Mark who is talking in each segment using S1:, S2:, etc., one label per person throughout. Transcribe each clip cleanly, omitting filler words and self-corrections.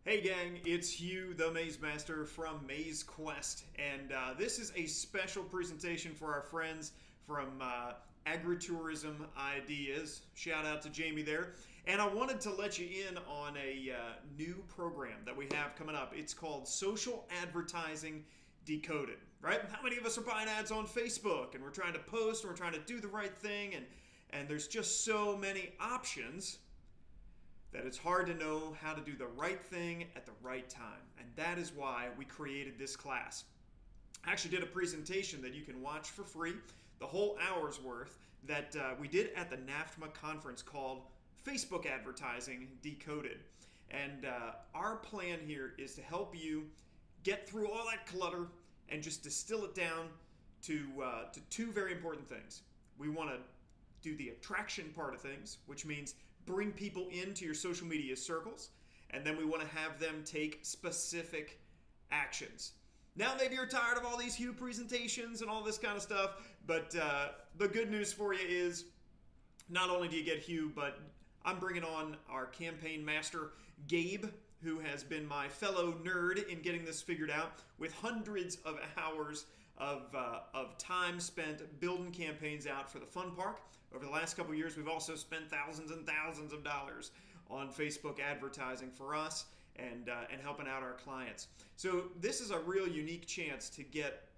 S1: Hey gang, it's Hugh, the Maze Master from Maze Quest, and this is a special presentation for our friends from Agritourism Ideas. Shout out to Jamie there. And I wanted to let you in on a new program that we have coming up. It's called Social Advertising Decoded, right? How many of us are buying ads on Facebook and we're trying to post and we're trying to do the right thing and there's just so many options that it's hard to know how to do the right thing at the right time. And that is why we created this class. I actually did a presentation that you can watch for free, the whole hour's worth, that we did at the NAFTMA conference called Facebook Advertising Decoded. And our plan here is to help you get through all that clutter and just distill it down to two very important things. We want to do the attraction part of things, which means bring people into your social media circles, and then we want to have them take specific actions. Now, maybe you're tired of all these Hugh presentations and all this kind of stuff, but the good news for you is not only do you get Hugh, but I'm bringing on our campaign master, Gabe, who has been my fellow nerd in getting this figured out with hundreds of hours of time spent building campaigns out for the fun park. Over the last couple of years, we've also spent thousands and thousands of dollars on Facebook advertising for us and helping out our clients. So this is a real unique chance to get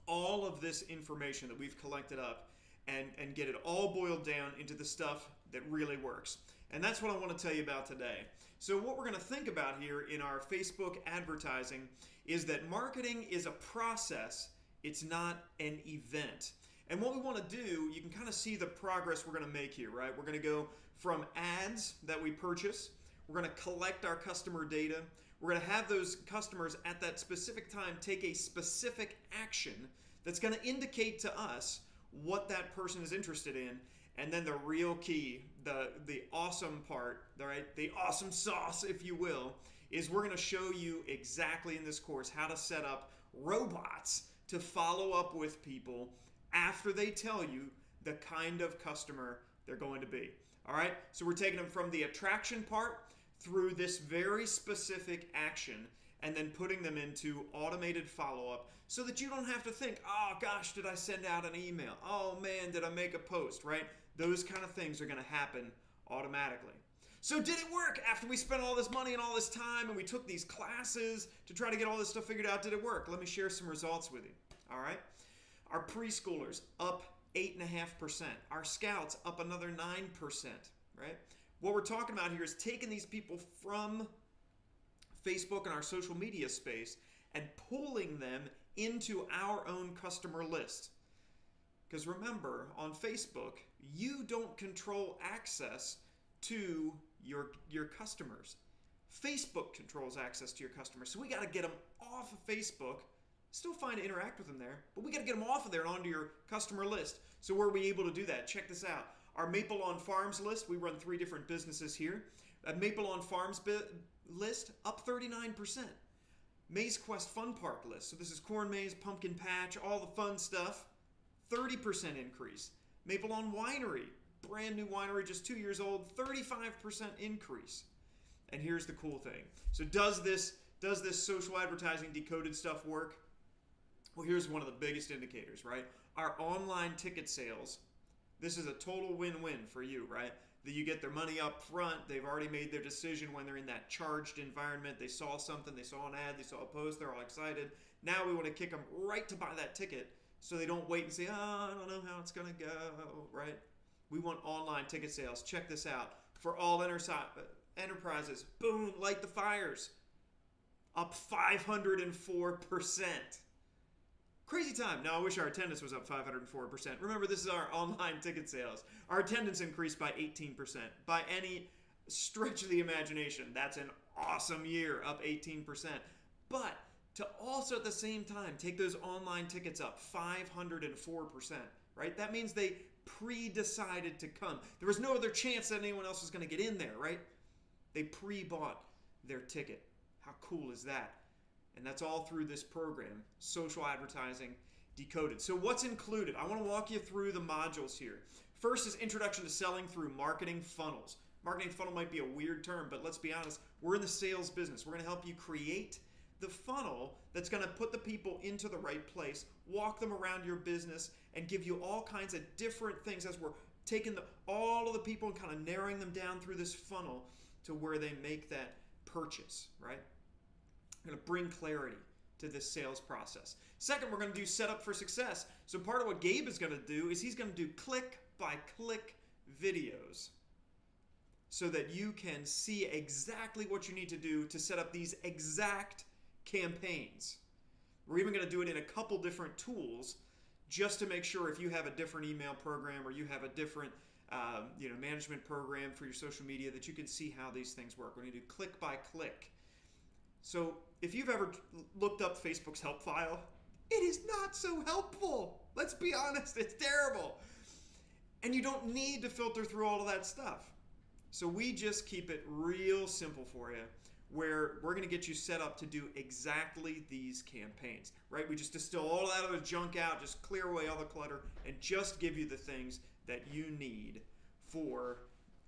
S1: all of this information that we've collected up and get it all boiled down into the stuff that really works. And that's what I want to tell you about today. So what we're going to think about here in our Facebook advertising is that marketing is a process, it's not an event. And what we want to do, you can kind of see the progress we're going to make here, right? We're going to go from ads that we purchase, we're going to collect our customer data, we're going to have those customers at that specific time take a specific action that's going to indicate to us what that person is interested in. And then the real key, the awesome part, right, the awesome sauce, if you will, is we're going to show you exactly in this course how to set up robots to follow up with people after they tell you the kind of customer they're going to be. All right, so we're taking them from the attraction part through this very specific action and then putting them into automated follow-up so that you don't have to think, oh gosh, did I send out an email? Oh man, did I make a post, right? Those kind of things are going to happen automatically. So did it work after we spent all this money and all this time and we took these classes to try to get all this stuff figured out? Did it work? Let me share some results with you. All right. Our preschoolers up 8.5%. Our scouts up another 9%, right? What we're talking about here is taking these people from Facebook and our social media space and pulling them into our own customer list. Because remember, on Facebook, you don't control access to your customers. Facebook controls access to your customers. So we got to get them off of Facebook. Still fine to interact with them there, but we got to get them off of there and onto your customer list. So where are we able to do that? Check this out. Our Maple on Farms list, we run 3 different businesses here. A Maple on Farms list, up 39%. Maze Quest Fun Park list, so this is corn maze, pumpkin patch, all the fun stuff, 30% increase. Maple on Winery, brand new winery, just 2 years old, 35% increase. And here's the cool thing. So does this social advertising decoded stuff work? Well, here's one of the biggest indicators, right? Our online ticket sales. This is a total win-win for you, right? That you get their money up front. They've already made their decision when they're in that charged environment. They saw something, they saw an ad, they saw a post, they're all excited. Now we want to kick them right to buy that ticket so they don't wait and say, oh, I don't know how it's going to go, right? We want online ticket sales. Check this out. For all enterprises, boom, light the fires. Up 504%. Crazy time. Now, I wish our attendance was up 504%. Remember, this is our online ticket sales. Our attendance increased by 18%. By any stretch of the imagination, that's an awesome year, up 18%. But to also at the same time take those online tickets up 504%, right? That means they pre-decided to come. There was no other chance that anyone else was going to get in there, right? They pre-bought their ticket. How cool is that? And that's all through this program, Social Advertising Decoded. So what's included? I want to walk you through the modules here. First is Introduction to Selling Through Marketing Funnels. Marketing funnel might be a weird term, but let's be honest, we're in the sales business. We're going to help you create the funnel that's going to put the people into the right place, walk them around your business, and give you all kinds of different things as we're taking all of the people and kind of narrowing them down through this funnel to where they make that purchase, right? We're going to bring clarity to this sales process. Second, we're going to do setup for success. So part of what Gabe is going to do is he's going to do click-by-click videos so that you can see exactly what you need to do to set up these exact campaigns. We're even going to do it in a couple different tools just to make sure if you have a different email program or you have a different management program for your social media that you can see how these things work. We're going to do click by click. So if you've ever looked up Facebook's help file, it is not so helpful. Let's be honest, it's terrible. And you don't need to filter through all of that stuff. So we just keep it real simple for you, where we're going to get you set up to do exactly these campaigns, right? We just distill all that other junk out, just clear away all the clutter, and just give you the things that you need for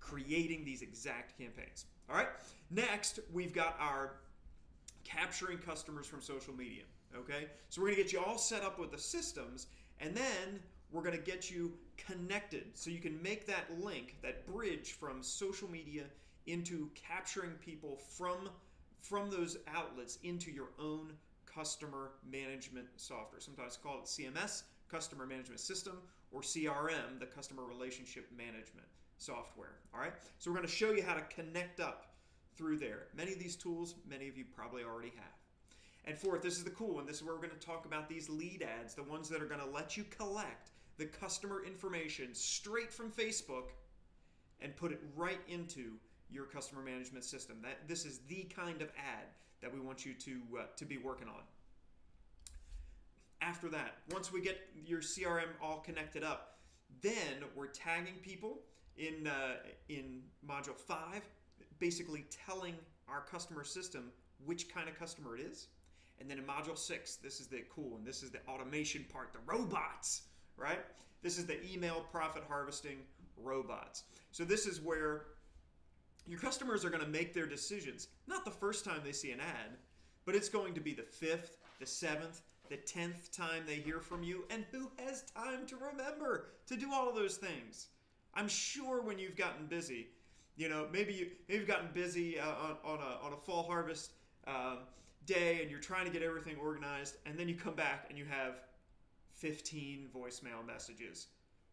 S1: creating these exact campaigns. All right? Next, we've got our capturing customers from social media, okay? So we're going to get you all set up with the systems, and then we're going to get you connected so you can make that link, that bridge from social media into capturing people from those outlets into your own customer management software. Sometimes call it CMS, Customer Management System, or CRM, the Customer Relationship Management Software. All right? So we're going to show you how to connect up through there. Many of these tools, many of you probably already have. And fourth, this is the cool one. This is where we're going to talk about these lead ads, the ones that are going to let you collect the customer information straight from Facebook and put it right into your customer management system. This is the kind of ad that we want you to be working on. After that, once we get your CRM all connected up, then we're tagging people in Module 5, basically telling our customer system which kind of customer it is. And then in Module 6, this is the cool one. This is the automation part, the robots, right? This is the email profit harvesting robots. So this is where your customers are going to make their decisions, not the first time they see an ad, but it's going to be the 5th, the 7th, the 10th time they hear from you, and who has time to remember to do all of those things? I'm sure when you've gotten busy, maybe you've gotten busy on a fall harvest day and you're trying to get everything organized, and then you come back and you have 15 voicemail messages,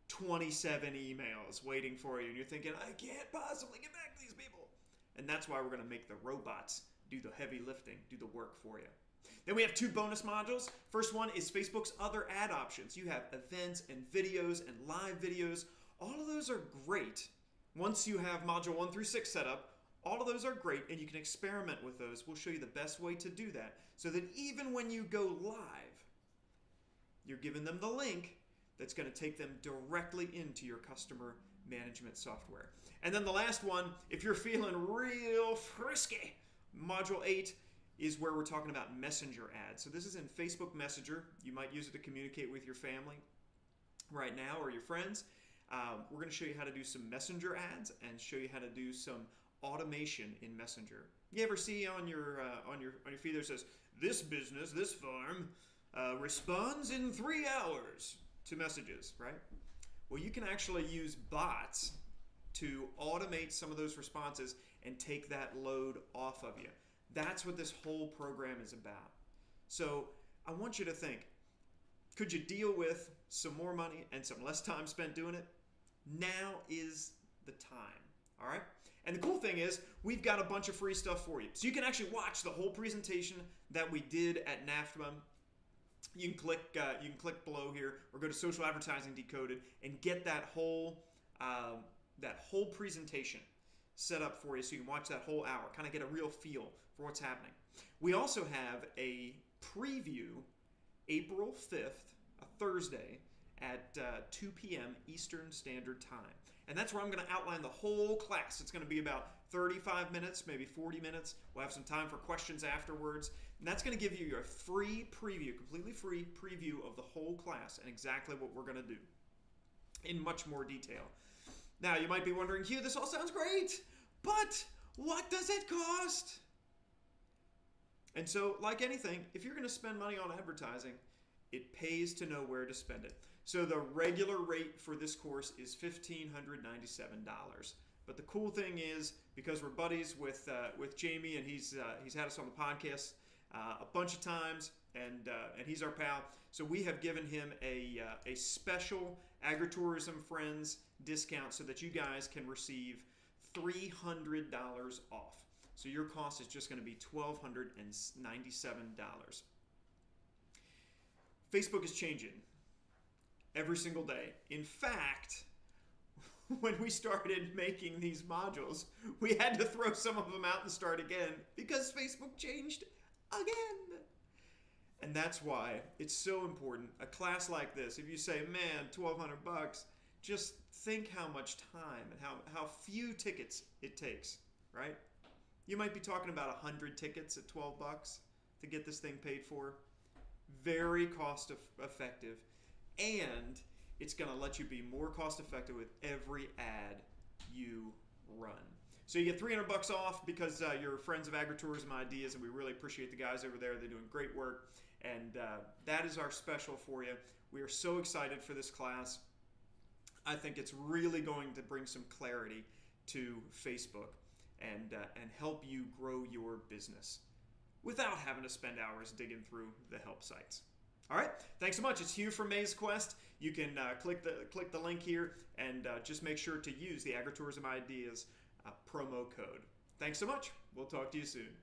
S1: 27 emails waiting for you, and you're thinking, I can't possibly get back to these people. And that's why we're going to make the robots do the heavy lifting, do the work for you. Then we have 2 bonus modules. First one is Facebook's other ad options. You have events and videos and live videos. All of those are great. Once you have module 1 through 6 set up, all of those are great, and you can experiment with those. We'll show you the best way to do that so that even when you go live, you're giving them the link that's going to take them directly into your customer management software. And then the last one, if you're feeling real frisky, Module 8 is where we're talking about messenger ads. So this is in Facebook Messenger. You might use it to communicate with your family right now or your friends. We're going to show you how to do some messenger ads and show you how to do some automation in Messenger. You ever see on your feed there says, this business, this farm, responds in 3 hours to messages, right? Well, you can actually use bots to automate some of those responses and take that load off of you. That's what this whole program is about. So I want you to think, could you deal with some more money and some less time spent doing it? Now is the time, all right? And the cool thing is, we've got a bunch of free stuff for you. So you can actually watch the whole presentation that we did at NAFTA. You can click below here or go to Social Advertising Decoded and get that whole presentation set up for you so you can watch that whole hour, kind of get a real feel for what's happening. We also have a preview April 5th, a Thursday, at 2 p.m. Eastern Standard Time. And that's where I'm going to outline the whole class. It's going to be about 35 minutes, maybe 40 minutes. We'll have some time for questions afterwards. And that's going to give you your free preview, completely free preview of the whole class and exactly what we're going to do in much more detail. Now, you might be wondering, Hugh, this all sounds great, but what does it cost? And so, like anything, if you're going to spend money on advertising, it pays to know where to spend it. So the regular rate for this course is $1,597. But the cool thing is, because we're buddies with Jamie, and he's had us on the podcast a bunch of times, and he's our pal. So we have given him a special Agritourism Friends discount so that you guys can receive $300 off. So your cost is just going to be $1,297. Facebook is changing every single day. In fact, when we started making these modules, we had to throw some of them out and start again because Facebook changed again. And that's why it's so important. A class like this, if you say, man, $1,200, just think how much time and how few tickets it takes, right? You might be talking about 100 tickets at $12 to get this thing paid for. Very cost effective, and it's going to let you be more cost effective with every ad you run. So you get $300 off because you're friends of Agritourism Ideas, and we really appreciate the guys over there. They're doing great work, and that is our special for you. We are so excited for this class. I think it's really going to bring some clarity to Facebook and help you grow your business without having to spend hours digging through the help sites. All right, thanks so much. It's Hugh from Maze Quest. You can click the link here and just make sure to use the Agritourism Ideas promo code. Thanks so much. We'll talk to you soon.